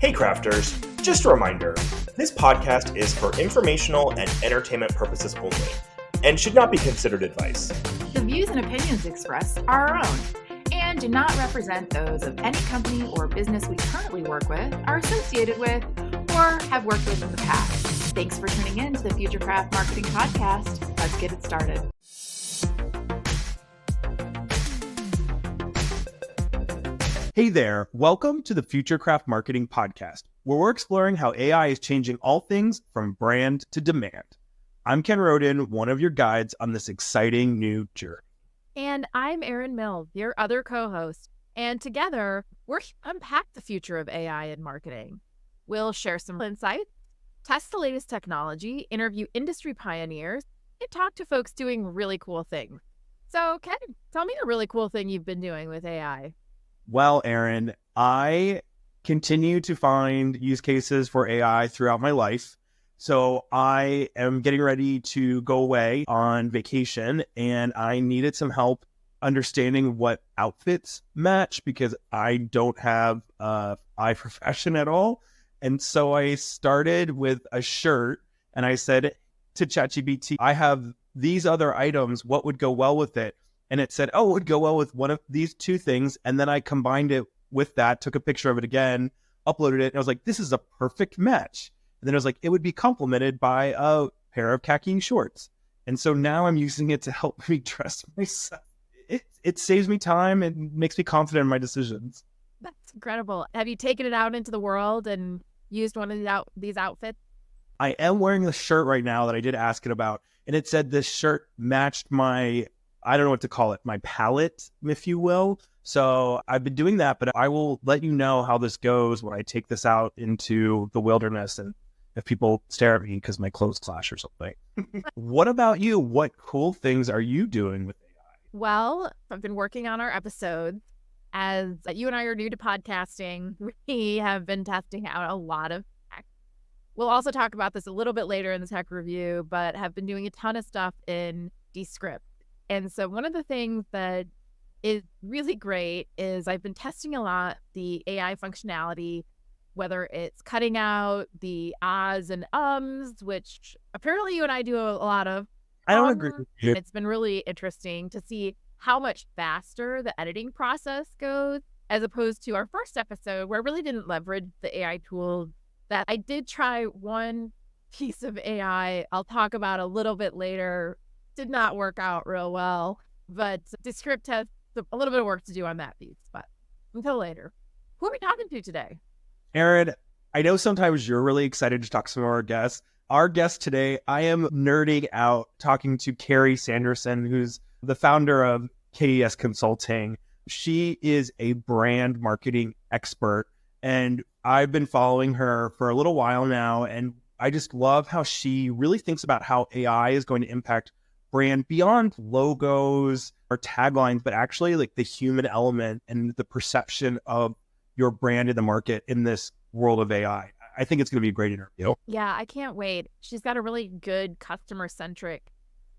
Hey crafters, just a reminder, this podcast is for informational and entertainment purposes only, and should not be considered advice. The views and opinions expressed are our own, and do not represent those of any company or business we currently work with, are associated with, or have worked with in the past. Thanks for tuning in to the Futurecraft Marketing Podcast. Let's get it started. Hey there, welcome to the Futurecraft Marketing Podcast, where we're exploring how AI is changing all things from brand to demand. I'm Ken Roden, one of your guides on this exciting new journey. And I'm Erin Mills, your other co-host. And together, we're unpack the future of AI in marketing. We'll share some insights, test the latest technology, interview industry pioneers, and talk to folks doing really cool things. So, Ken, tell me a really cool thing you've been doing with AI. Well, Erin, I continue to find use cases for AI throughout my life. So I am getting ready to go away on vacation, and I needed some help understanding what outfits match because I don't have eye profession at all. And so I started with a shirt, and I said to ChatGPT, I have these other items, what would go well with it? And it said, oh, it would go well with one of these two things. And then I combined it with that, took a picture of it again, uploaded it. And I was like, this is a perfect match. And then I was like, it would be complemented by a pair of khaki shorts. And so now I'm using it to help me dress myself. It saves me time and makes me confident in my decisions. That's incredible. Have you taken it out into the world and used one of these outfits? I am wearing the shirt right now that I did ask it about. And it said this shirt matched my, I don't know what to call it, my palette, if you will. So I've been doing that, but I will let you know how this goes when I take this out into the wilderness and if people stare at me because my clothes clash or something. What about you? What cool things are you doing with AI? Well, I've been working on our episodes. As you and I are new to podcasting, we have been testing out a lot of tech. We'll also talk about this a little bit later in the tech review, but have been doing a ton of stuff in Descript. And so one of the things that is really great is I've been testing a lot the AI functionality, whether it's cutting out the ahs and ums, which apparently you and I do a lot of. I don't agree with you. It's been really interesting to see how much faster the editing process goes, as opposed to our first episode where I really didn't leverage the AI tools. That I did try one piece of AI I'll talk about a little bit later. Did not work out real well, but Descript has a little bit of work to do on that piece, but until later. Who are we talking to today? Erin, I know sometimes you're really excited to talk to some of our guests. Our guest today, I am nerding out talking to Karrie Sanderson, who's the founder of KES Consulting. She is a brand marketing expert, and I've been following her for a little while now, and I just love how she really thinks about how AI is going to impact brand beyond logos or taglines, but actually like the human element and the perception of your brand in the market in this world of AI. I think it's going to be a great interview. Yeah, I can't wait. She's got a really good customer-centric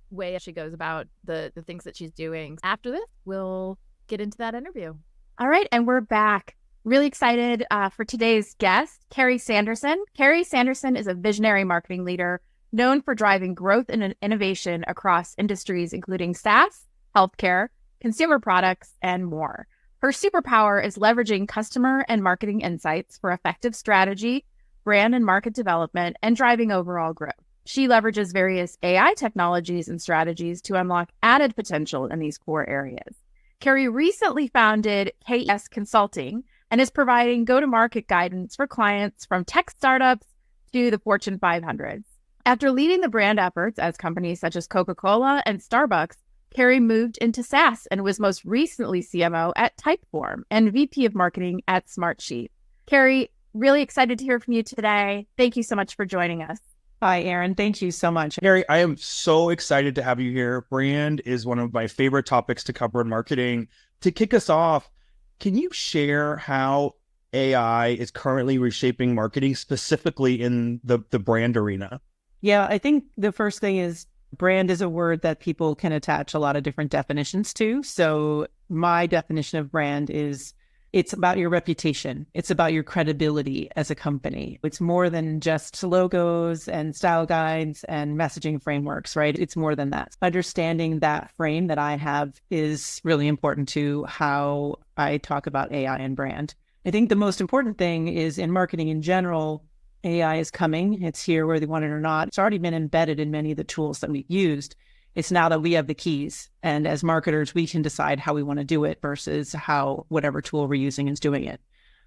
way she goes about the things that she's doing. After this, we'll get into that interview. All right, and we're back. Really excited for today's guest, Karrie Sanderson. Karrie Sanderson is a visionary marketing leader known for driving growth and innovation across industries, including SaaS, healthcare, consumer products, and more. Her superpower is leveraging customer and marketing insights for effective strategy, brand and market development, and driving overall growth. She leverages various AI technologies and strategies to unlock added potential in these core areas. Karrie recently founded KES Consulting and is providing go-to-market guidance for clients from tech startups to the Fortune 500s. After leading the brand efforts as companies such as Coca-Cola and Starbucks, Karrie moved into SaaS and was most recently CMO at Typeform and VP of Marketing at Smartsheet. Karrie, really excited to hear from you today. Thank you so much for joining us. Hi, Erin. Thank you so much. Karrie, I am so excited to have you here. Brand is one of my favorite topics to cover in marketing. To kick us off, can you share how AI is currently reshaping marketing, specifically in the brand arena? Yeah, I think the first thing is brand is a word that people can attach a lot of different definitions to. So my definition of brand is It's about your reputation. It's about your credibility as a company. It's more than just logos and style guides and messaging frameworks, right? It's more than that. Understanding that frame that I have is really important to how I talk about AI and brand. I think the most important thing is in marketing in general, AI is coming. It's here whether they want it or not. It's already been embedded in many of the tools that we've used. It's now that we have the keys. And as marketers, we can decide how we want to do it versus how whatever tool we're using is doing it.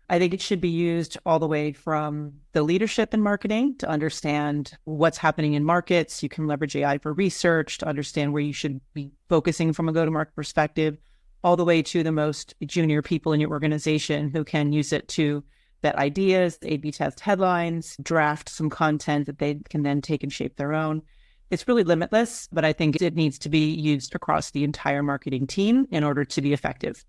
I think it should be used all the way from the leadership in marketing to understand what's happening in markets. You can leverage AI for research to understand where you should be focusing from a go-to-market perspective, all the way to the most junior people in your organization who can use it to vet ideas, A/B test headlines, draft some content that they can then take and shape their own. It's really limitless, but I think it needs to be used across the entire marketing team in order to be effective.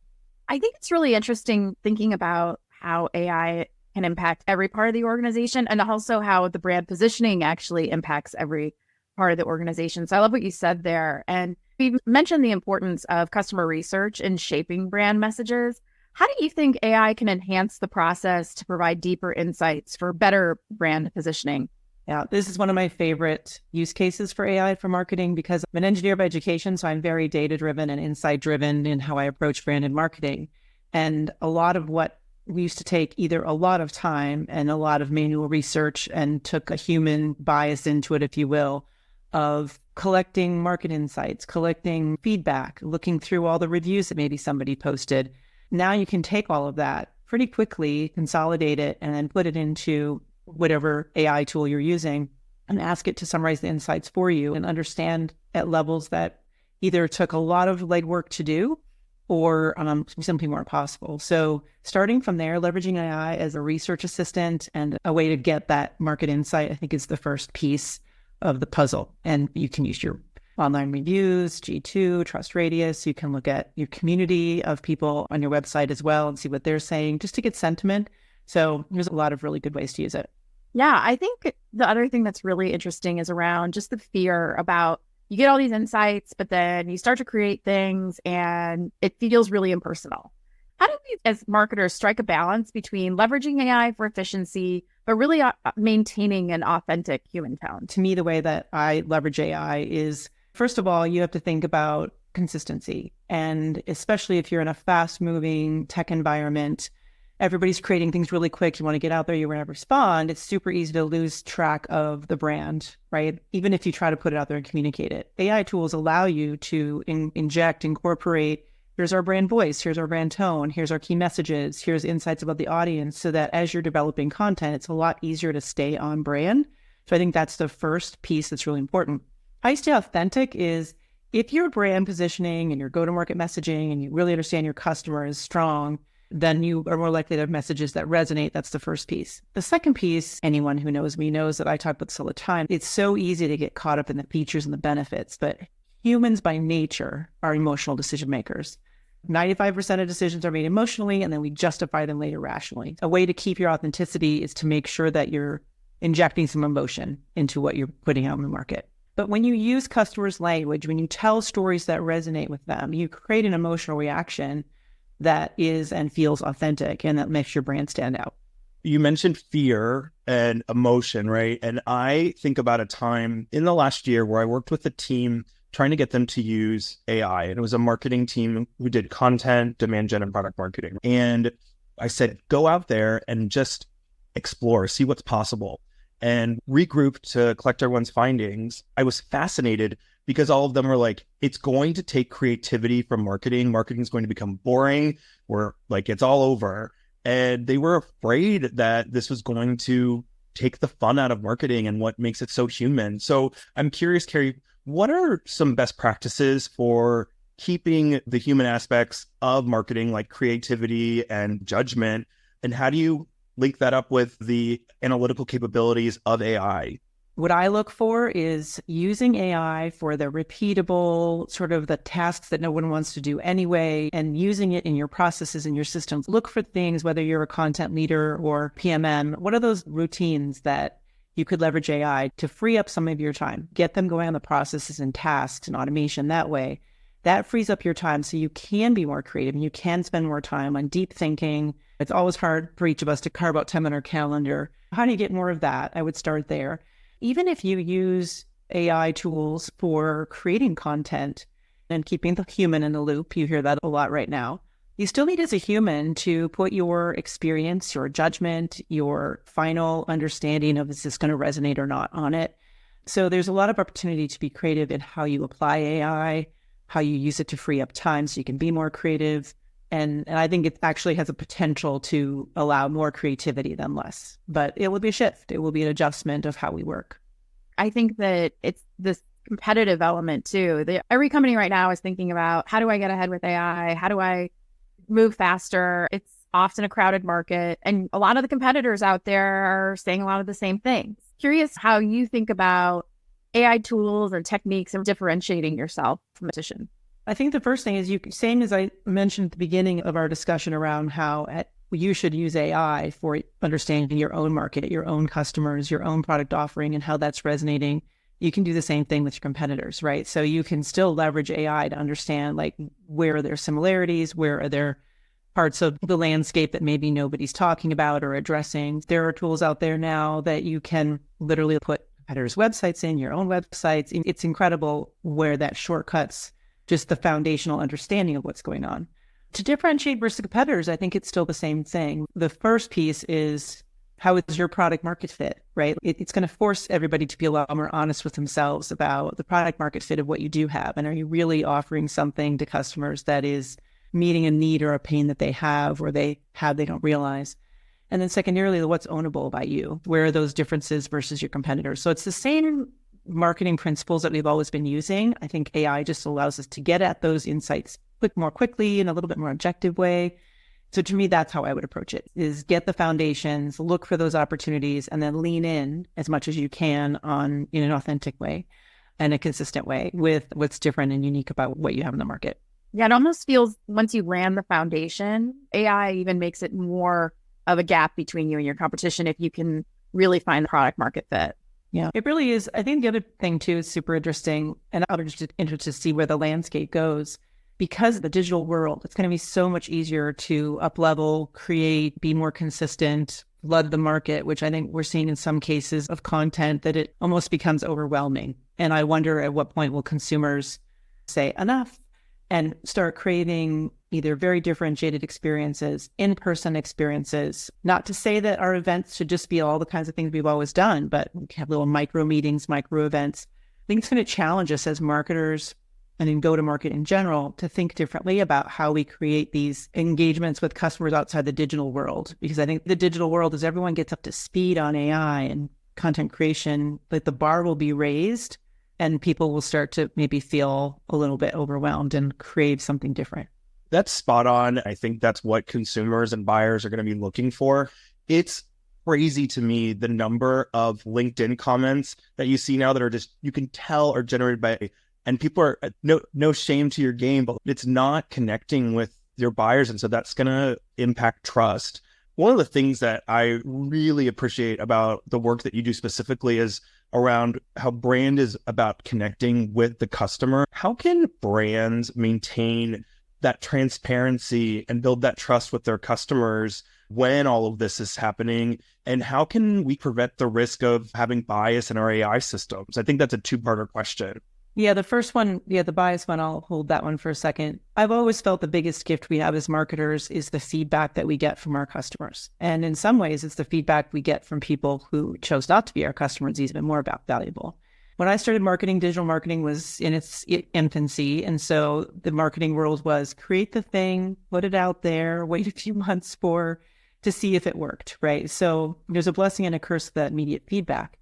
I think it's really interesting thinking about how AI can impact every part of the organization and also how the brand positioning actually impacts every part of the organization. So I love what you said there. And we mentioned the importance of customer research in shaping brand messages. How do you think AI can enhance the process to provide deeper insights for better brand positioning? Yeah, this is one of my favorite use cases for AI for marketing because I'm an engineer by education, so I'm very data-driven and insight-driven in how I approach brand and marketing. And a lot of what we used to take either a lot of time and a lot of manual research and took a human bias into it, if you will, of collecting market insights, collecting feedback, looking through all the reviews that maybe somebody posted. Now you can take all of that pretty quickly, consolidate it, and then put it into whatever AI tool you're using and ask it to summarize the insights for you and understand at levels that either took a lot of legwork to do or simply weren't possible. So starting from there, leveraging AI as a research assistant and a way to get that market insight, I think is the first piece of the puzzle. And you can use your online reviews, G2, Trust Radius. You can look at your community of people on your website as well and see what they're saying just to get sentiment. So there's a lot of really good ways to use it. Yeah, I think the other thing that's really interesting is around just the fear about you get all these insights, but then you start to create things and it feels really impersonal. How do we as marketers strike a balance between leveraging AI for efficiency, but really maintaining an authentic human tone? To me, the way that I leverage AI is, first of all, you have to think about consistency. And especially if you're in a fast-moving tech environment, everybody's creating things really quick. You want to get out there, you want to respond. It's super easy to lose track of the brand, right? Even if you try to put it out there and communicate it. AI tools allow you to incorporate, here's our brand voice, here's our brand tone, here's our key messages, here's insights about the audience, so that as you're developing content, it's a lot easier to stay on brand. So I think that's the first piece that's really important. How you stay authentic is if your brand positioning and your go-to-market messaging and you really understand your customer is strong, then you are more likely to have messages that resonate. That's the first piece. The second piece, anyone who knows me knows that I talk about this all the time. It's so easy to get caught up in the features and the benefits, but humans by nature are emotional decision makers. 95% of decisions are made emotionally, and then we justify them later rationally. A way to keep your authenticity is to make sure that you're injecting some emotion into what you're putting out in the market. But when you use customers' language, when you tell stories that resonate with them, you create an emotional reaction that is and feels authentic, and that makes your brand stand out. You mentioned fear and emotion, right? And I think about a time in the last year where I worked with a team trying to get them to use AI. And it was a marketing team who did content, demand gen, and product marketing. And I said, go out there and just explore, see what's possible, and regroup to collect everyone's findings. I was fascinated because all of them were like, it's going to take creativity from marketing. Marketing is going to become boring. We're like, it's all over. And they were afraid that this was going to take the fun out of marketing and what makes it so human. So I'm curious, Karrie, what are some best practices for keeping the human aspects of marketing, like creativity and judgment? And how do you link that up with the analytical capabilities of AI? What I look for is using AI for the repeatable, sort of the tasks that no one wants to do anyway, and using it in your processes and your systems. Look for things, whether you're a content leader or PMM, what are those routines that you could leverage AI to free up some of your time, get them going on the processes and tasks and automation that way. That frees up your time so you can be more creative and you can spend more time on deep thinking. It's always hard for each of us to carve out time on our calendar. How do you get more of that? I would start there. Even if you use AI tools for creating content and keeping the human in the loop, you hear that a lot right now. You still need as a human to put your experience, your judgment, your final understanding of is this going to resonate or not on it. So there's a lot of opportunity to be creative in how you apply AI, how you use it to free up time so you can be more creative. And I think it actually has a potential to allow more creativity than less. But it will be a shift. It will be an adjustment of how we work. I think that it's this competitive element too. Every company right now is thinking about, how do I get ahead with AI? How do I move faster? It's often a crowded market. And a lot of the competitors out there are saying a lot of the same things. Curious how you think about AI tools or techniques and differentiating yourself from competition. I think the first thing is, same as I mentioned at the beginning of our discussion around how you should use AI for understanding your own market, your own customers, your own product offering, and how that's resonating. You can do the same thing with your competitors, right? So you can still leverage AI to understand, like, where are there similarities? Where are there parts of the landscape that maybe nobody's talking about or addressing? There are tools out there now that you can literally put competitors' websites in, your own websites. It's incredible where that shortcuts just the foundational understanding of what's going on. To differentiate versus competitors, I think it's still the same thing. The first piece is, how is your product market fit, right? It's going to force everybody to be a lot more honest with themselves about the product market fit of what you do have. And are you really offering something to customers that is meeting a need or a pain that they have or they don't realize? And then secondarily, what's ownable by you? Where are those differences versus your competitors? So it's the same marketing principles that we've always been using. I think AI just allows us to get at those insights more quickly in a little bit more objective way. So to me, that's how I would approach it, is get the foundations, look for those opportunities, and then lean in as much as you can in an authentic way and a consistent way with what's different and unique about what you have in the market. Yeah, it almost feels, once you land the foundation, AI even makes it more of a gap between you and your competition if you can really find the product market fit. Yeah, it really is. I think the other thing too is super interesting, and I'm interested to see where the landscape goes. Because of the digital world, it's going to be so much easier to up-level, create, be more consistent, flood the market, which I think we're seeing in some cases of content that it almost becomes overwhelming. And I wonder at what point will consumers say enough and start craving either very differentiated experiences, in-person experiences. Not to say that our events should just be all the kinds of things we've always done, but we have little micro meetings, micro events. I think it's going to challenge us as marketers and in go-to-market in general to think differently about how we create these engagements with customers outside the digital world. Because I think the digital world, as everyone gets up to speed on AI and content creation, that the bar will be raised and people will start to maybe feel a little bit overwhelmed and crave something different. That's spot on. I think that's what consumers and buyers are going to be looking for. It's crazy to me, the number of LinkedIn comments that you see now that are just, you can tell are generated by, and people are no shame to your game, but it's not connecting with your buyers. And so that's going to impact trust. One of the things that I really appreciate about the work that you do specifically is around how brand is about connecting with the customer. How can brands maintain that transparency and build that trust with their customers when all of this is happening? And how can we prevent the risk of having bias in our AI systems? I think that's a two-parter question. Yeah, the first one, the bias one, I'll hold that one for a second. I've always felt the biggest gift we have as marketers is the feedback that we get from our customers. And in some ways, it's the feedback we get from people who chose not to be our customers is even more valuable. When I started marketing, digital marketing was in its infancy. And so the marketing world was create the thing, put it out there, wait a few months to see if it worked, right? So there's a blessing and a curse of that immediate feedback.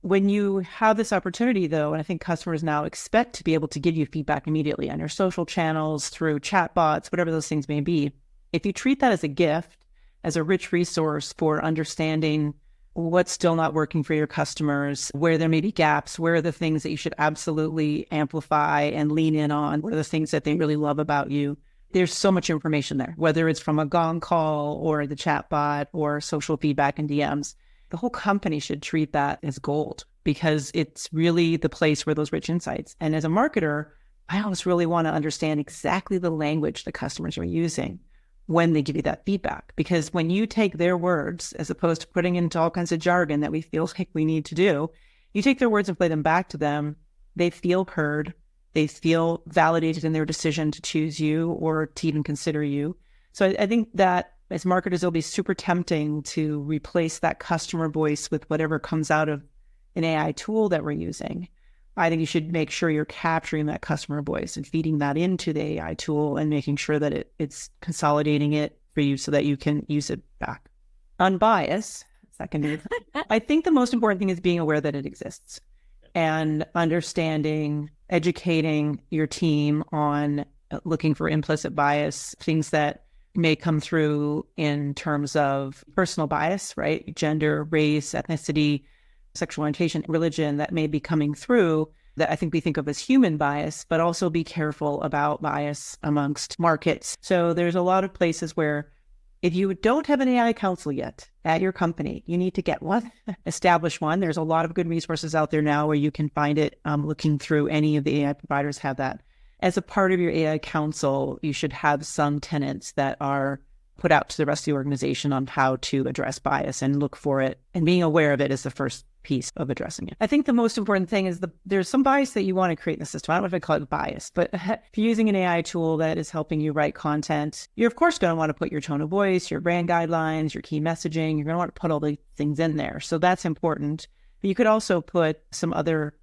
When you have this opportunity, though, and I think customers now expect to be able to give you feedback immediately on your social channels, through chatbots, whatever those things may be, if you treat that as a gift, as a rich resource for understanding what's still not working for your customers, where there may be gaps, where are the things that you should absolutely amplify and lean in on, what are the things that they really love about you, there's so much information there, whether it's from a gong call or the chatbot or social feedback and DMs. The whole company should treat that as gold because it's really the place where those rich insights. And as a marketer, I always really want to understand exactly the language the customers are using when they give you that feedback. Because when you take their words, as opposed to putting into all kinds of jargon that we feel like we need to do, you take their words and play them back to them, they feel heard, they feel validated in their decision to choose you or to even consider you. So I think that as marketers, it'll be super tempting to replace that customer voice with whatever comes out of an AI tool that we're using. I think you should make sure you're capturing that customer voice and feeding that into the AI tool and making sure that it's consolidating it for you so that you can use it back. On bias, second, I think the most important thing is being aware that it exists and understanding, educating your team on looking for implicit bias, things that may come through in terms of personal bias, right? Gender, race, ethnicity, sexual orientation, religion that may be coming through that I think we think of as human bias, but also be careful about bias amongst markets. So there's a lot of places where if you don't have an AI council yet at your company, you need to get one, establish one. There's a lot of good resources out there now where you can find it. Looking through any of the AI providers have that. As a part of your AI council, you should have some tenets that are put out to the rest of the organization on how to address bias and look for it. And being aware of it is the first piece of addressing it. I think the most important thing is there's some bias that you want to create in the system. I don't know if I call it bias, but if you're using an AI tool that is helping you write content, you're of course going to want to put your tone of voice, your brand guidelines, your key messaging. You're going to want to put all the things in there. So that's important. But you could also put some other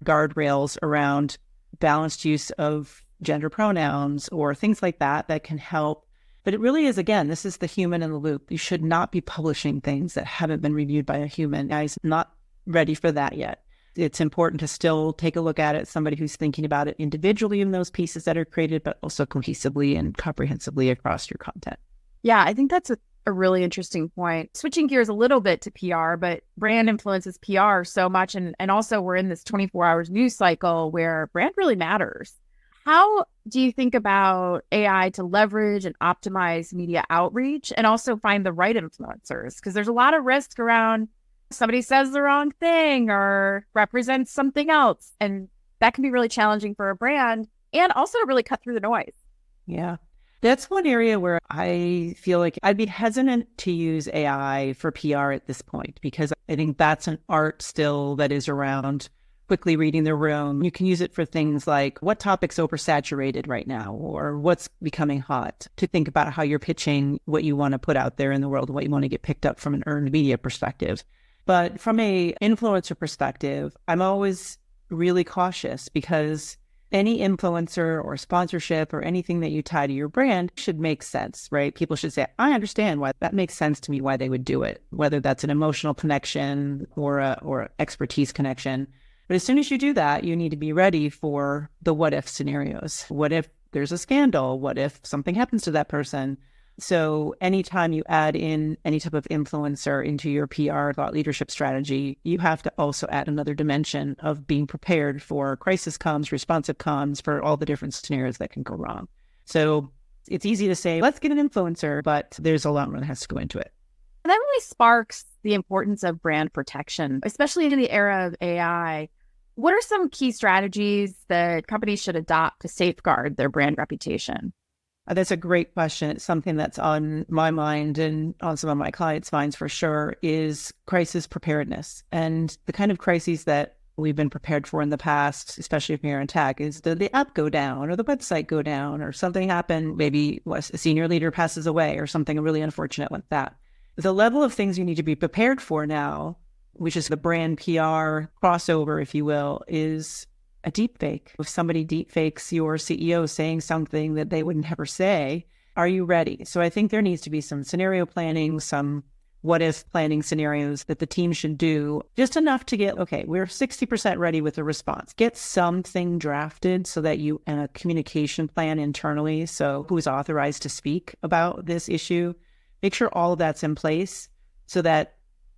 guardrails around balanced use of gender pronouns or things like that that can help. But it really is, again, this is the human in the loop. You should not be publishing things that haven't been reviewed by a human. Guys, not ready for that yet. It's important to still take a look at it, somebody who's thinking about it individually in those pieces that are created, but also cohesively and comprehensively across your content. Yeah, I think that's a really interesting point. Switching gears a little bit to PR, but brand influences PR so much. And also we're in this 24 hours news cycle where brand really matters. How do you think about AI to leverage and optimize media outreach and also find the right influencers? Because there's a lot of risk around somebody says the wrong thing or represents something else. And that can be really challenging for a brand and also to really cut through the noise. Yeah. That's one area where I feel like I'd be hesitant to use AI for PR at this point, because I think that's an art still that is around quickly reading the room. You can use it for things like what topic's oversaturated right now or what's becoming hot, to think about how you're pitching what you want to put out there in the world, what you want to get picked up from an earned media perspective. But from a influencer perspective, I'm always really cautious because any influencer or sponsorship or anything that you tie to your brand should make sense, right? People should say, I understand why that makes sense to me, why they would do it, whether that's an emotional connection or expertise connection. But as soon as you do that, you need to be ready for the what if scenarios. What if there's a scandal? What if something happens to that person? So anytime you add in any type of influencer into your PR thought leadership strategy, you have to also add another dimension of being prepared for crisis comms, responsive comms, for all the different scenarios that can go wrong. So it's easy to say, let's get an influencer, but there's a lot more that has to go into it. And that really sparks the importance of brand protection, especially in the era of AI. What are some key strategies that companies should adopt to safeguard their brand reputation? That's a great question. It's something that's on my mind and on some of my clients' minds for sure, is crisis preparedness. And the kind of crises that we've been prepared for in the past, especially if you're in tech, is the app go down or the website go down or something happen, maybe a senior leader passes away or something really unfortunate like that. The level of things you need to be prepared for now, which is the brand PR crossover, if you will, is a deepfake. If somebody deepfakes your CEO saying something that they wouldn't ever say, are you ready? So I think there needs to be some scenario planning, some what if planning scenarios that the team should do, just enough to get, okay, we're 60% ready with the response. Get something drafted so that you, and a communication plan internally. So who's authorized to speak about this issue? Make sure all of that's in place so that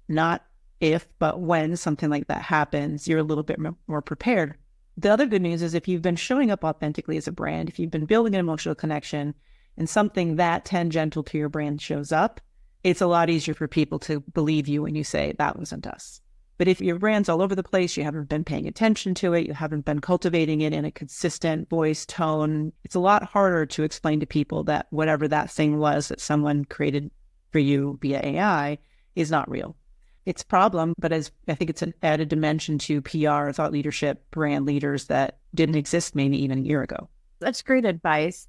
not if, but when something like that happens, you're a little bit more prepared. The other good news is if you've been showing up authentically as a brand, if you've been building an emotional connection and something that tangential to your brand shows up, it's a lot easier for people to believe you when you say that wasn't us. But if your brand's all over the place, you haven't been paying attention to it, you haven't been cultivating it in a consistent voice, tone, it's a lot harder to explain to people that whatever that thing was that someone created for you via AI is not real. It's a problem, but as I think it's an added dimension to PR, thought leadership, brand leaders that didn't exist maybe even a year ago. That's great advice.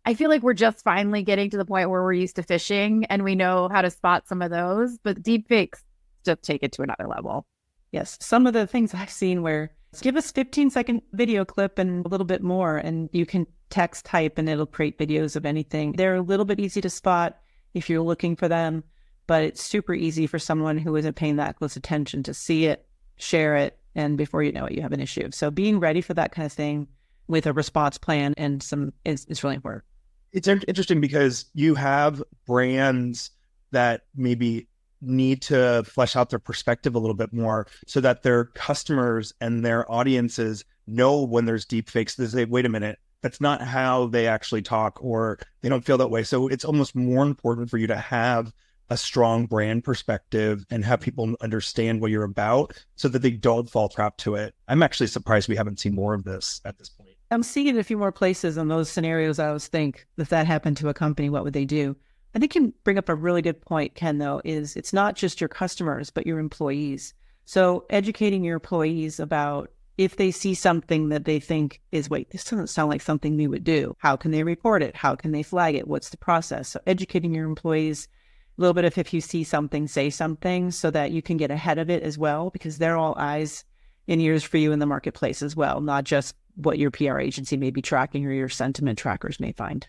I feel like we're just finally getting to the point where we're used to phishing and we know how to spot some of those, but deepfakes just take it to another level. Yes. Some of the things I've seen where give us 15-second video clip and a little bit more, and you can text type and it'll create videos of anything. They're a little bit easy to spot if you're looking for them, but it's super easy for someone who isn't paying that close attention to see it, share it, and before you know it, you have an issue. So being ready for that kind of thing with a response plan and is really important. It's interesting because you have brands that maybe need to flesh out their perspective a little bit more so that their customers and their audiences know when there's deep fakes. They say, wait a minute, that's not how they actually talk, or they don't feel that way. So it's almost more important for you to have a strong brand perspective and have people understand what you're about so that they don't fall trap to it. I'm actually surprised we haven't seen more of this at this point. I'm seeing it in a few more places in those scenarios. I always think if that happened to a company, what would they do? I think you bring up a really good point, Ken, though, is it's not just your customers, but your employees. So educating your employees about if they see something that they think is, wait, this doesn't sound like something we would do. How can they report it? How can they flag it? What's the process? So educating your employees a little bit of if you see something, say something so that you can get ahead of it as well, because they're all eyes and ears for you in the marketplace as well, not just what your PR agency may be tracking or your sentiment trackers may find.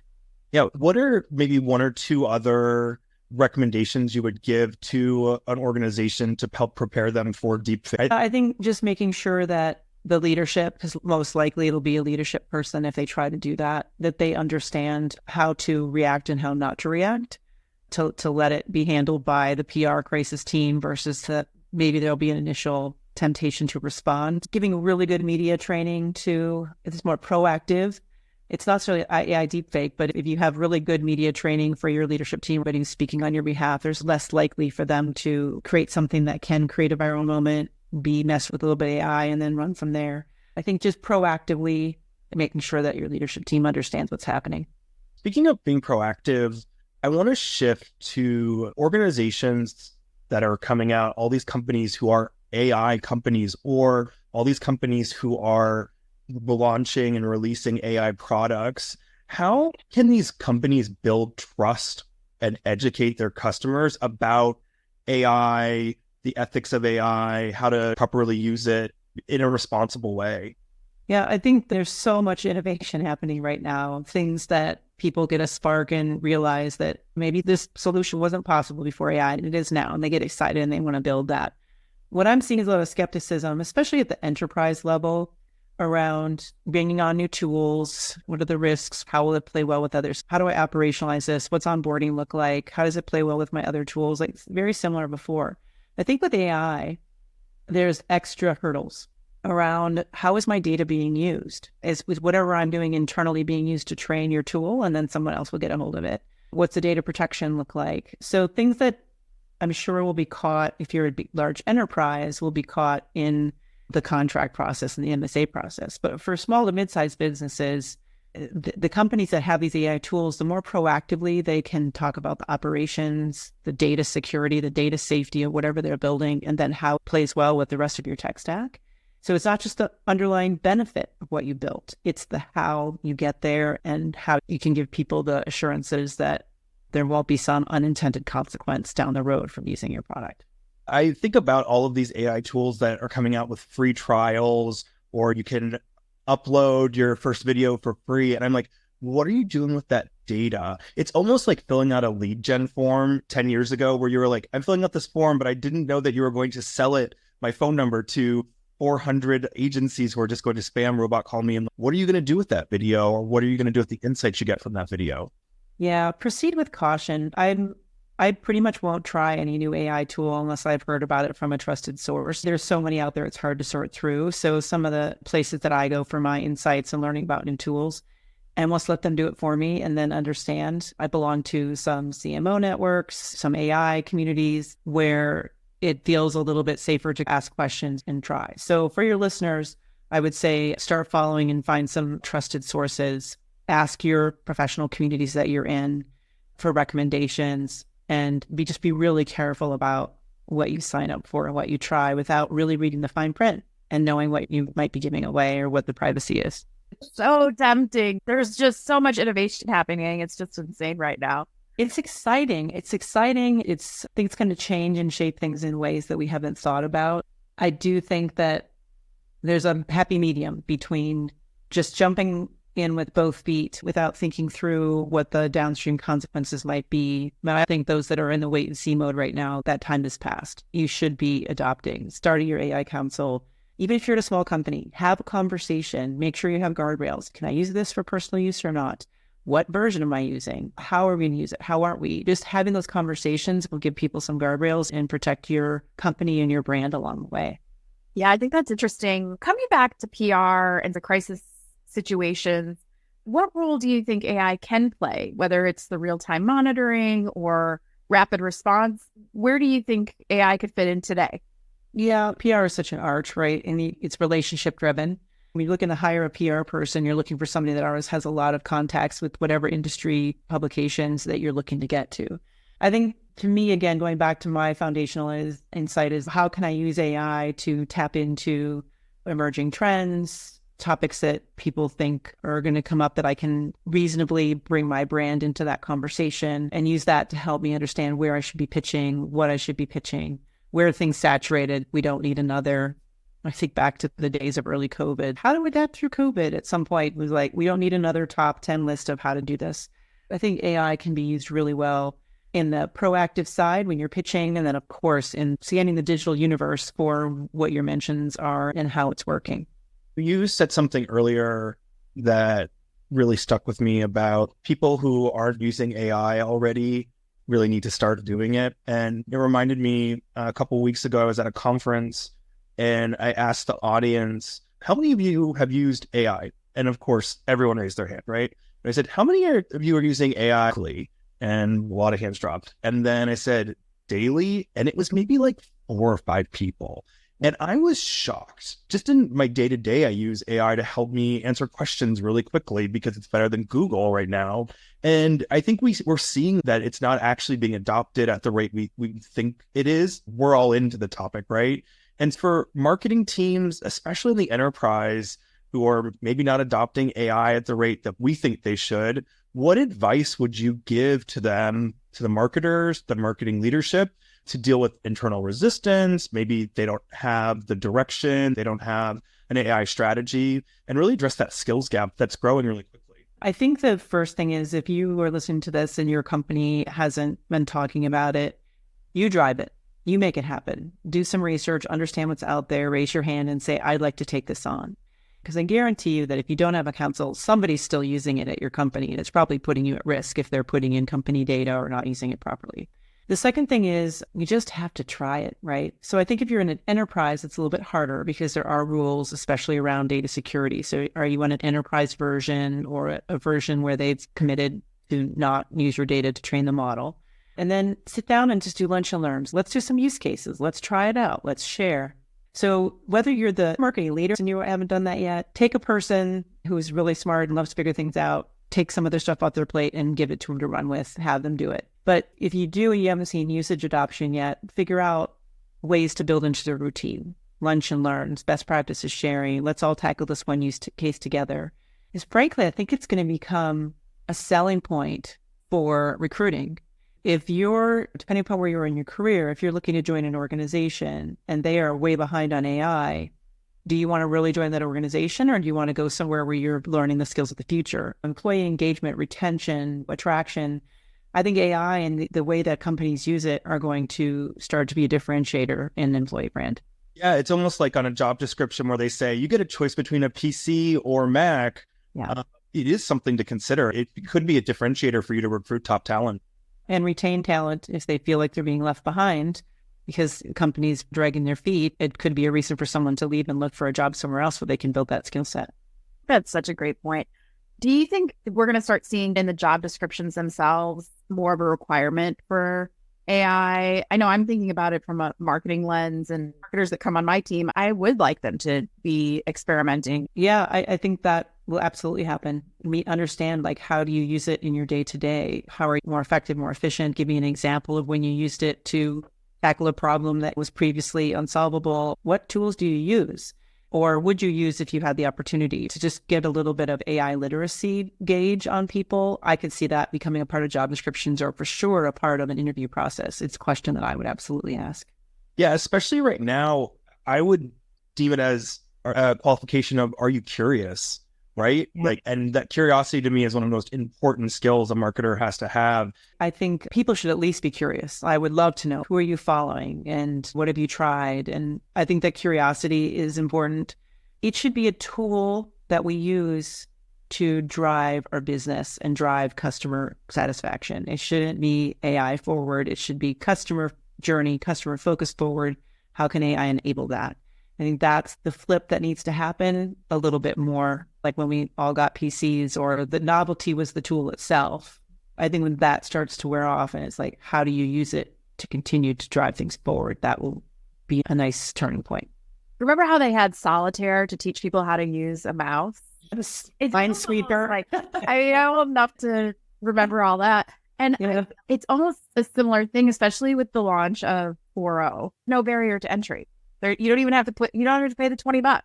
Yeah. What are maybe one or two other recommendations you would give to an organization to help prepare them for deepfake? I think just making sure that the leadership, because most likely it'll be a leadership person if they try to do that they understand how to react and how not to react, to let it be handled by the PR crisis team versus that maybe there'll be an initial temptation to respond. Giving really good media training it's more proactive. It's not necessarily AI deepfake, but if you have really good media training for your leadership team, everybody who's speaking on your behalf, there's less likely for them to create something that can create a viral moment, be messed with a little bit of AI, and then run from there. I think just proactively making sure that your leadership team understands what's happening. Speaking of being proactive, I want to shift to organizations that are coming out, all these companies who are AI companies, or all these companies who are launching and releasing AI products. How can these companies build trust and educate their customers about AI, the ethics of AI, how to properly use it in a responsible way? Yeah, I think there's so much innovation happening right now, things that people get a spark and realize that maybe this solution wasn't possible before AI, and it is now, and they get excited and they want to build that. What I'm seeing is a lot of skepticism, especially at the enterprise level, around bringing on new tools. What are the risks? How will it play well with others? How do I operationalize this? What's onboarding look like? How does it play well with my other tools? Like, it's very similar before. I think with AI, there's extra hurdles around how is my data being used? Is whatever I'm doing internally being used to train your tool, and then someone else will get a hold of it? What's the data protection look like? So things that I'm sure will be caught, if you're a large enterprise, will be caught in the contract process and the MSA process. But for small to mid-sized businesses, the companies that have these AI tools, the more proactively they can talk about the operations, the data security, the data safety of whatever they're building, and then how it plays well with the rest of your tech stack. So it's not just the underlying benefit of what you built, it's the how you get there and how you can give people the assurances that there won't be some unintended consequence down the road from using your product. I think about all of these AI tools that are coming out with free trials, or you can upload your first video for free. And I'm like, what are you doing with that data? It's almost like filling out a lead gen form 10 years ago where you were like, I'm filling out this form, but I didn't know that you were going to sell my phone number to 400 agencies who are just going to spam robot call me. And what are you going to do with that video? Or what are you going to do with the insights you get from that video? Yeah, proceed with caution. I pretty much won't try any new AI tool unless I've heard about it from a trusted source. There's so many out there, it's hard to sort through. So some of the places that I go for my insights and learning about new tools, I almost let them do it for me and then understand. I belong to some CMO networks, some AI communities where it feels a little bit safer to ask questions and try. So for your listeners, I would say start following and find some trusted sources. Ask your professional communities that you're in for recommendations, and just be really careful about what you sign up for and what you try without really reading the fine print and knowing what you might be giving away or what the privacy is. So tempting. There's just so much innovation happening. It's just insane right now. It's exciting. I think it's going to change and shape things in ways that we haven't thought about. I do think that there's a happy medium between just jumping in with both feet without thinking through what the downstream consequences might be. But I think those that are in the wait and see mode right now, that time is past. You should be adopting, starting your AI council. Even if you're at a small company, have a conversation. Make sure you have guardrails. Can I use this for personal use or not? What version am I using? How are we going to use it? How aren't we? Just having those conversations will give people some guardrails and protect your company and your brand along the way. Yeah, I think that's interesting. Coming back to PR and the crisis situations, what role do you think AI can play, whether it's the real-time monitoring or rapid response? Where do you think AI could fit in today? Yeah, PR is such an art, right? And it's relationship driven. When you're looking to hire a PR person, you're looking for somebody that always has a lot of contacts with whatever industry publications that you're looking to get to. I think, to me, again, going back to my foundational insight is how can I use AI to tap into emerging trends, topics that people think are going to come up that I can reasonably bring my brand into that conversation and use that to help me understand where I should be pitching, what I should be pitching, where are things saturated. We don't need another. I think back to the days of early COVID. How do we adapt through COVID? At some point, it was like, we don't need another top 10 list of how to do this. I think AI can be used really well in the proactive side when you're pitching, and then, of course, in scanning the digital universe for what your mentions are and how it's working. You said something earlier that really stuck with me about people who aren't using AI already really need to start doing it. And it reminded me a couple of weeks ago, I was at a conference and I asked the audience, how many of you have used AI? And of course, everyone raised their hand, right? And I said, how many of you are using AI daily? And a lot of hands dropped. And then I said, daily? And it was maybe like 4 or 5 people. And I was shocked. Just in my day-to-day, I use AI to help me answer questions really quickly because it's better than Google right now. And I think we're seeing that it's not actually being adopted at the rate we think it is. We're all into the topic, right? And for marketing teams, especially in the enterprise, who are maybe not adopting AI at the rate that we think they should, what advice would you give to them, to the marketers, the marketing leadership, to deal with internal resistance? Maybe they don't have the direction, they don't have an AI strategy, and really address that skills gap that's growing really quickly. I think the first thing is, if you are listening to this and your company hasn't been talking about it, you drive it. You make it happen. Do some research, understand what's out there, raise your hand and say, I'd like to take this on. Because I guarantee you that if you don't have a council, somebody's still using it at your company, and it's probably putting you at risk if they're putting in company data or not using it properly. The second thing is you just have to try it, right? So I think if you're in an enterprise, it's a little bit harder because there are rules, especially around data security. So are you on an enterprise version or a version where they've committed to not use your data to train the model? And then sit down and just do lunch and learns. Let's do some use cases. Let's try it out. Let's share. So whether you're the marketing leader and you haven't done that yet, take a person who's really smart and loves to figure things out, take some of their stuff off their plate and give it to them to run with, have them do it. But if you do and you haven't seen usage adoption yet, figure out ways to build into the routine. Lunch and learns, best practices sharing. Let's all tackle this one use case together. Because frankly, I think it's going to become a selling point for recruiting. If you're, depending upon where you're in your career, if you're looking to join an organization and they are way behind on AI, do you want to really join that organization, or do you want to go somewhere where you're learning the skills of the future? Employee engagement, retention, attraction. I think AI and the way that companies use it are going to start to be a differentiator in employee brand. Yeah, it's almost like on a job description where they say you get a choice between a PC or Mac. Yeah. It is something to consider. It could be a differentiator for you to recruit top talent. And retain talent if they feel like they're being left behind because companies dragging their feet. It could be a reason for someone to leave and look for a job somewhere else where they can build that skill set. That's such a great point. Do you think we're going to start seeing in the job descriptions themselves more of a requirement for AI. I know I'm thinking about it from a marketing lens, and marketers that come on my team, I would like them to be experimenting. Yeah, I think that will absolutely happen. We understand, like, how do you use it in your day to day? How are you more effective, more efficient? Give me an example of when you used it to tackle a problem that was previously unsolvable. What tools do you use? Or would you use if you had the opportunity to just get a little bit of AI literacy gauge on people? I could see that becoming a part of job descriptions, or for sure a part of an interview process. It's a question that I would absolutely ask. Yeah, especially right now, I would deem it as a qualification of, are you curious? Right? Yeah. Like, and that curiosity to me is one of the most important skills a marketer has to have. I think people should at least be curious. I would love to know, who are you following and what have you tried? And I think that curiosity is important. It should be a tool that we use to drive our business and drive customer satisfaction. It shouldn't be AI forward. It should be customer journey, customer focus forward. How can AI enable that? I think that's the flip that needs to happen a little bit more, like when we all got PCs, or the novelty was the tool itself. I think when that starts to wear off and it's like, how do you use it to continue to drive things forward? That will be a nice turning point. Remember how they had solitaire to teach people how to use a mouse? It's Minesweeper. Like, I know enough to remember all that. And Yeah. it's almost a similar thing, especially with the launch of 4.0. No barrier to entry. You don't even have to you don't have to pay the $20.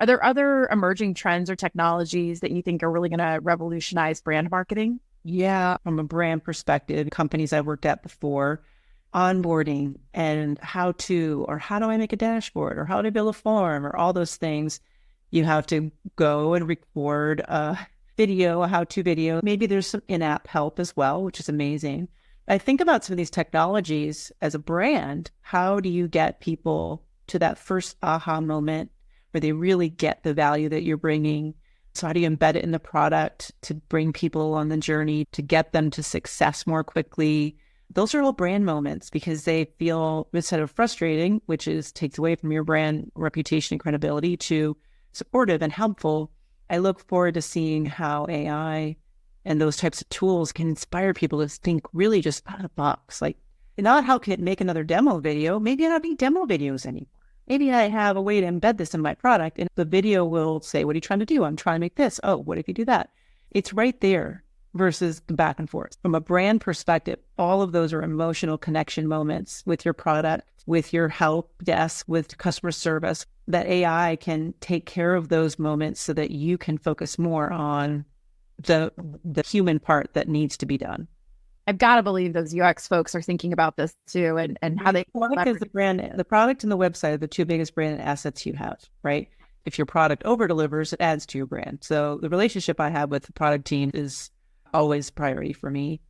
Are there other emerging trends or technologies that you think are really going to revolutionize brand marketing? Yeah, from a brand perspective, companies I've worked at before, onboarding and how do I make a dashboard, or how to build a form, or all those things. You have to go and record a video, a how-to video. Maybe there's some in-app help as well, which is amazing. I think about some of these technologies as a brand. How do you get people to that first aha moment where they really get the value that you're bringing? So how do you embed it in the product to bring people on the journey, to get them to success more quickly? Those are all brand moments, because they feel, instead of frustrating, which takes away from your brand reputation and credibility, to supportive and helpful. I look forward to seeing how AI and those types of tools can inspire people to think really just out of the box. Like, not how can it make another demo video? Maybe I don't need demo videos anymore. Maybe I have a way to embed this in my product, and the video will say, what are you trying to do? I'm trying to make this. Oh, what if you do that? It's right there versus the back and forth. From a brand perspective, all of those are emotional connection moments with your product, with your help desk, with customer service, that AI can take care of those moments so that you can focus more on the human part that needs to be done. I've got to believe those UX folks are thinking about this too, and how they product is the brand, the product and the website are the two biggest brand assets you have, right? If your product over delivers, it adds to your brand. So the relationship I have with the product team is always priority for me.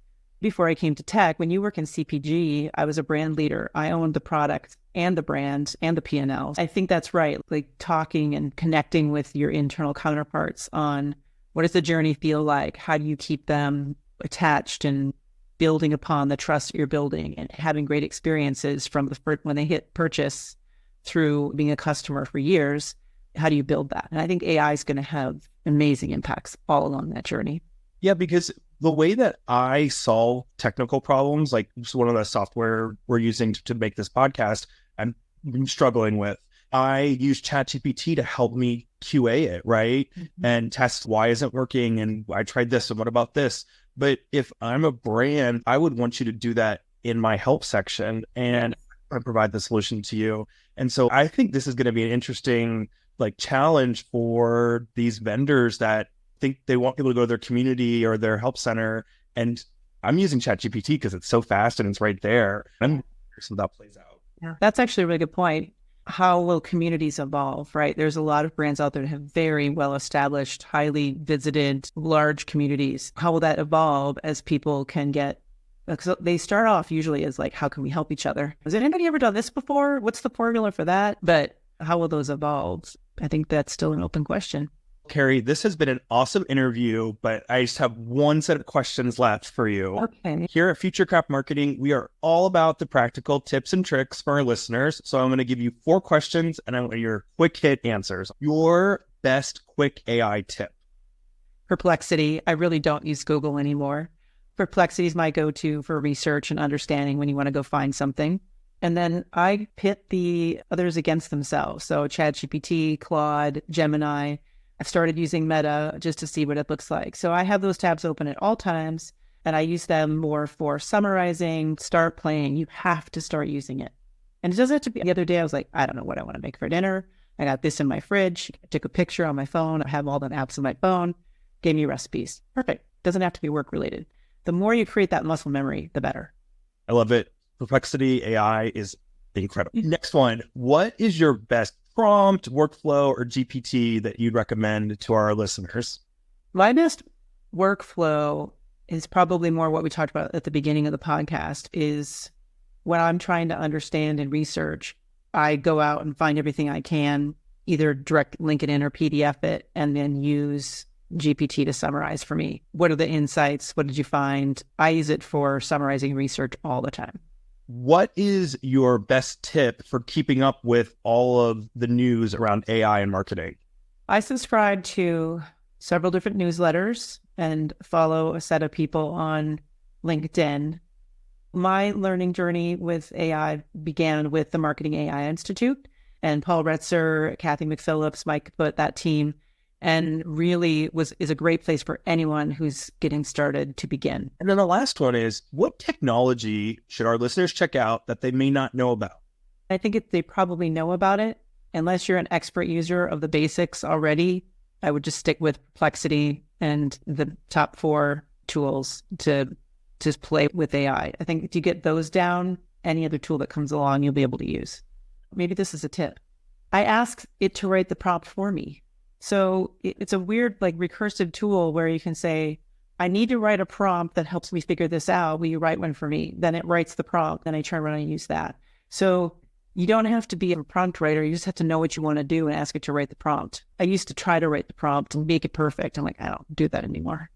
Before I came to tech, when you work in CPG, I was a brand leader. I owned the product and the brand and the P&Ls. I think that's right. Like, talking and connecting with your internal counterparts on what does the journey feel like? How do you keep them attached and building upon the trust you're building, and having great experiences from when they hit purchase through being a customer for years? How do you build that? And I think AI is going to have amazing impacts all along that journey. Yeah, because the way that I solve technical problems, like one of the software we're using to make this podcast, I'm struggling with, I use ChatGPT to help me QA it, right? Mm-hmm. And test why isn't working, and I tried this, and what about this? But if I'm a brand, I would want you to do that in my help section, and I provide the solution to you. And so I think this is going to be an interesting challenge for these vendors that think they want people to go to their community or their help center. And I'm using ChatGPT because it's so fast and it's right there. I'm curious how that plays out. Yeah, that's actually a really good point. How will communities evolve, right? There's a lot of brands out there that have very well-established, highly visited, large communities. How will that evolve as people can get, because they start off usually as how can we help each other? Has anybody ever done this before? What's the formula for that? But how will those evolve? I think that's still an open question. Karrie, this has been an awesome interview, but I just have one set of questions left for you. Okay. Here at Futurecraft Marketing, we are all about the practical tips and tricks for our listeners. So I'm going to give you 4 questions, and I want your quick hit answers. Your best quick AI tip. Perplexity. I really don't use Google anymore. Perplexity is my go-to for research and understanding when you want to go find something. And then I pit the others against themselves. So ChatGPT, Claude, Gemini. I've started using Meta just to see what it looks like. So I have those tabs open at all times, and I use them more for summarizing, start playing. You have to start using it. And it doesn't have to be. The other day I was like, I don't know what I want to make for dinner. I got this in my fridge. I took a picture on my phone. I have all the apps on my phone. Gave me recipes. Perfect. Doesn't have to be work related. The more you create that muscle memory, the better. I love it. Perplexity AI is incredible. Next one. What is your best prompt, workflow, or GPT that you'd recommend to our listeners? My best workflow is probably more what we talked about at the beginning of the podcast, is when I'm trying to understand and research, I go out and find everything I can, either direct link it in or PDF it, and then use GPT to summarize for me. What are the insights? What did you find? I use it for summarizing research all the time. What is your best tip for keeping up with all of the news around AI and marketing? I subscribe to several different newsletters and follow a set of people on LinkedIn. My learning journey with AI began with the Marketing AI Institute, and Paul Retzer, Kathy McPhillips, Mike Put, that team, and really is a great place for anyone who's getting started to begin. And then the last one is, what technology should our listeners check out that they may not know about? I think they probably know about it. Unless you're an expert user of the basics already, I would just stick with Perplexity and the top 4 tools to just play with AI. I think if you get those down, any other tool that comes along, you'll be able to use. Maybe this is a tip. I ask it to write the prompt for me. So it's a weird, like, recursive tool where you can say, I need to write a prompt that helps me figure this out. Will you write one for me? Then it writes the prompt. Then I turn around and use that. So you don't have to be a prompt writer. You just have to know what you want to do and ask it to write the prompt. I used to try to write the prompt and make it perfect. I'm like, I don't do that anymore.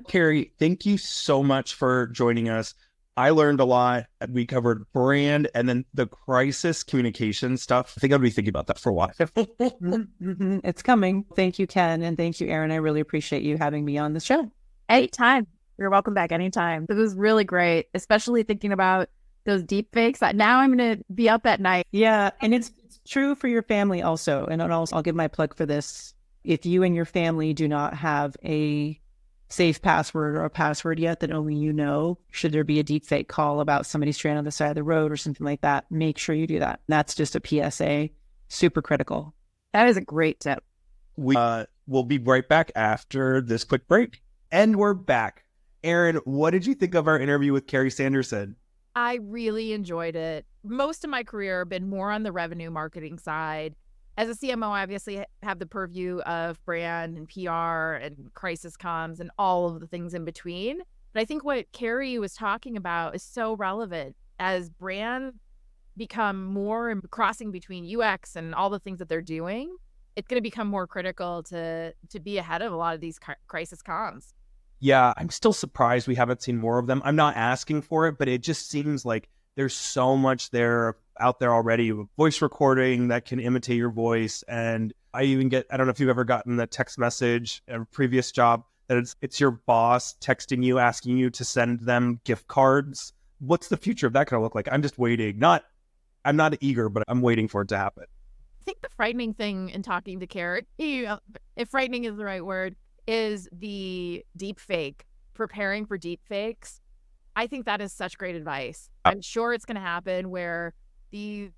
Karrie, thank you so much for joining us. I learned a lot. We covered brand and then the crisis communication stuff. I think I'll be thinking about that for a while. It's coming. Thank you, Ken. And thank you, Erin. I really appreciate you having me on the show. Anytime. You're welcome back anytime. It was really great, especially thinking about those deep fakes. Now I'm going to be up at night. Yeah. And it's true for your family also. And also, I'll give my plug for this. If you and your family do not have a safe password or a password yet that only you know, should there be a deepfake call about somebody stranded on the side of the road or something like that, make sure you do that. That's just a PSA. Super critical. That is a great tip. We'll be right back after this quick break. And we're back. Erin, what did you think of our interview with Karrie Sanderson? I really enjoyed it. Most of my career have been more on the revenue marketing side. As a CMO, I obviously have the purview of brand and PR and crisis comms and all of the things in between. But I think what Karrie was talking about is so relevant as brands become more crossing between UX and all the things that they're doing. It's going to become more critical to be ahead of a lot of these crisis comms. Yeah, I'm still surprised we haven't seen more of them. I'm not asking for it, but it just seems like there's so much out there already with voice recording that can imitate your voice. And I even I don't know if you've ever gotten the text message at a previous job that it's your boss texting you, asking you to send them gift cards. What's the future of that going to look like? I'm just waiting. I'm not eager, but I'm waiting for it to happen. I think the frightening thing in talking to Karrie, if frightening is the right word, is the deepfake, preparing for deepfakes. I think that is such great advice. I'm sure it's going to happen where the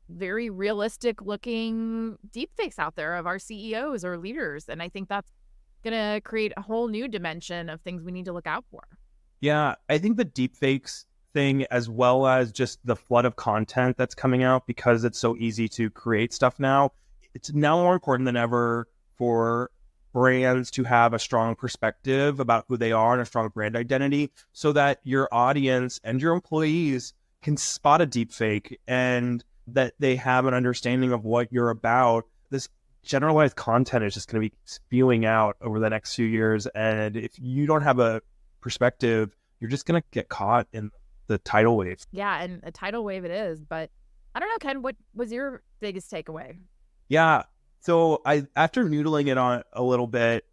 very realistic looking deepfakes out there of our CEOs or leaders. And I think that's going to create a whole new dimension of things we need to look out for. Yeah, I think the deepfakes thing, as well as just the flood of content that's coming out because it's so easy to create stuff now, it's now more important than ever for brands to have a strong perspective about who they are and a strong brand identity so that your audience and your employees can spot a deepfake and that they have an understanding of what you're about. This generalized content is just going to be spewing out over the next few years. And if you don't have a perspective, you're just going to get caught in the tidal wave. Yeah, and a tidal wave it is. But I don't know, Ken, what was your biggest takeaway? Yeah. So after noodling it on a little bit,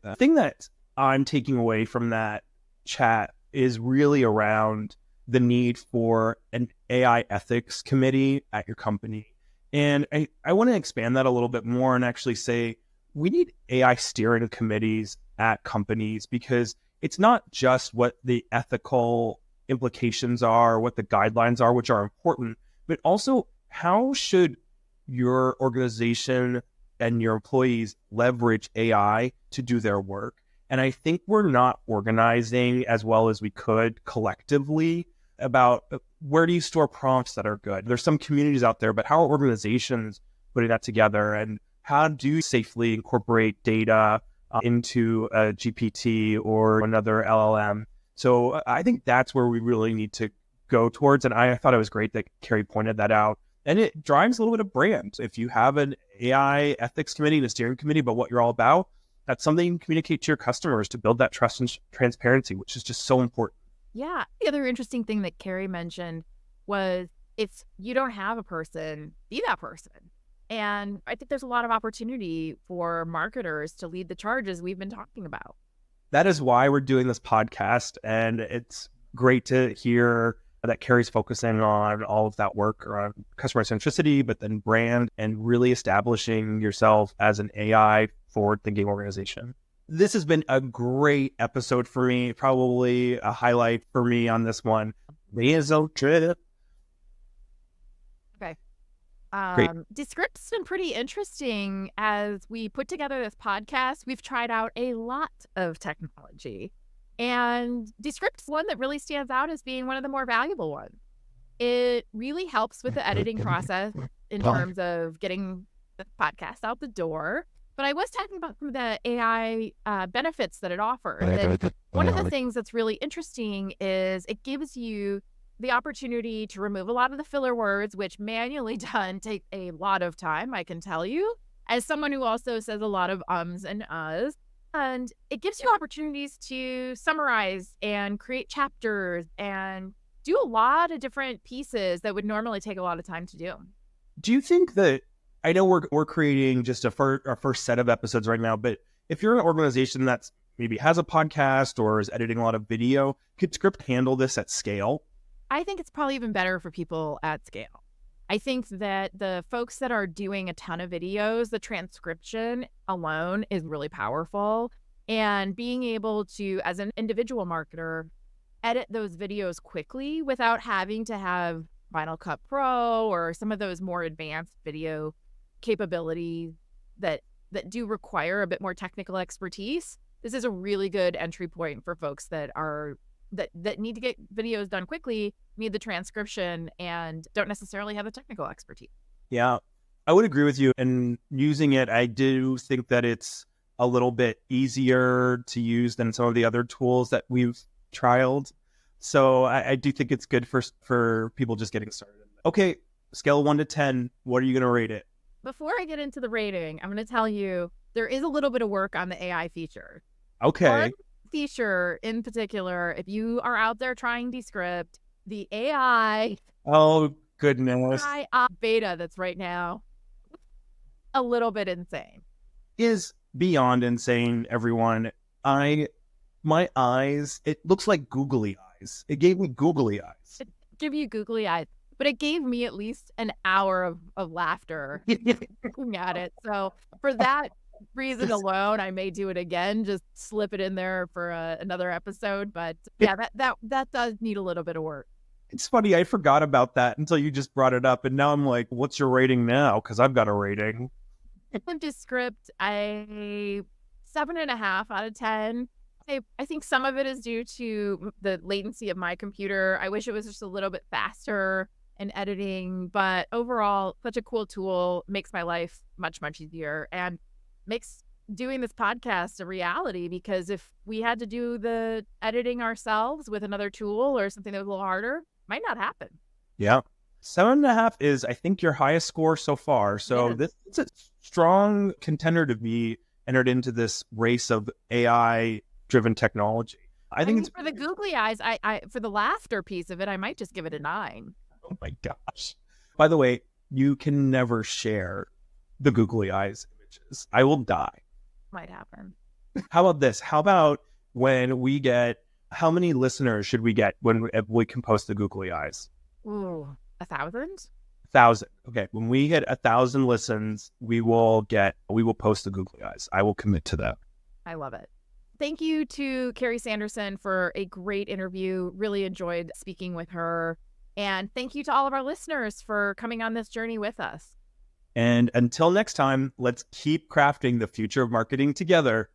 the thing that I'm taking away from that chat is really around the need for an AI ethics committee at your company. And I want to expand that a little bit more and actually say we need AI steering committees at companies, because it's not just what the ethical implications are, what the guidelines are, which are important, but also how should your organization and your employees leverage AI to do their work. And I think we're not organizing as well as we could collectively about where do you store prompts that are good. There's some communities out there, but how are organizations putting that together? And how do you safely incorporate data into a GPT or another LLM? So I think that's where we really need to go towards. And I thought it was great that Karrie pointed that out. And it drives a little bit of brand. If you have an AI ethics committee and a steering committee about what you're all about, that's something you can communicate to your customers to build that trust and transparency, which is just so important. Yeah. The other interesting thing that Karrie mentioned was if you don't have a person, be that person. And I think there's a lot of opportunity for marketers to lead the charges we've been talking about. That is why we're doing this podcast. And it's great to hear that Karrie's focusing on all of that work around customer centricity, but then brand and really establishing yourself as an AI forward-thinking organization. This has been a great episode for me, probably a highlight for me on this one. Trip. Okay. Great. Descript's been pretty interesting. As we put together this podcast, we've tried out a lot of technology. And Descript's one that really stands out as being one of the more valuable ones. It really helps with the editing process in terms of getting the podcast out the door. But I was talking about some of the AI benefits that it offers. And one of the things that's really interesting is it gives you the opportunity to remove a lot of the filler words, which manually done take a lot of time, I can tell you, as someone who also says a lot of ums and uhs. And it gives you opportunities to summarize and create chapters and do a lot of different pieces that would normally take a lot of time to do. Do you think that, I know we're creating just our first set of episodes right now, but if you're an organization that's maybe has a podcast or is editing a lot of video, could Descript handle this at scale? I think it's probably even better for people at scale. I think that the folks that are doing a ton of videos, the transcription alone is really powerful. And being able to, as an individual marketer, edit those videos quickly without having to have Final Cut Pro or some of those more advanced video capabilities that do require a bit more technical expertise. This is a really good entry point for folks that need to get videos done quickly, need the transcription, and don't necessarily have the technical expertise. Yeah, I would agree with you. And using it, I do think that it's a little bit easier to use than some of the other tools that we've trialed. So I do think it's good for people just getting started. Okay, scale 1 to 10, what are you going to rate it? Before I get into the rating, I'm going to tell you there is a little bit of work on the AI feature. Okay. One feature in particular, if you are out there trying Descript, the AI Oh, goodness. beta that's right now, a little bit insane. Is beyond insane, everyone. My eyes, it looks like googly eyes. It gave me googly eyes. It gave you googly eyes, but it gave me at least an hour of laughter looking at it. So for that reason alone, I may do it again, just slip it in there for another episode. But yeah, that does need a little bit of work. It's funny, I forgot about that until you just brought it up. And now I'm like, what's your rating now? Because I've got a rating. Descript, 7.5 out of 10. I think some of it is due to the latency of my computer. I wish it was just a little bit faster in editing, but overall, such a cool tool, makes my life much, much easier and makes doing this podcast a reality, because if we had to do the editing ourselves with another tool or something that was a little harder, might not happen. Yeah. 7.5 is, I think, your highest score so far. So Yes. This is a strong contender to be entered into this race of AI-driven technology. I think mean, for the googly eyes, I for the laughter piece of it, I might just give it a 9. Oh my gosh. By the way, you can never share the googly eyes images. I will die. Might happen. How about this? How about when we get, how many listeners should we get when we can post the googly eyes? Ooh, 1,000? 1,000. Okay. When we hit 1,000 listens, we will post the googly eyes. I will commit to that. I love it. Thank you to Karrie Sanderson for a great interview. Really enjoyed speaking with her. And thank you to all of our listeners for coming on this journey with us. And until next time, let's keep crafting the future of marketing together.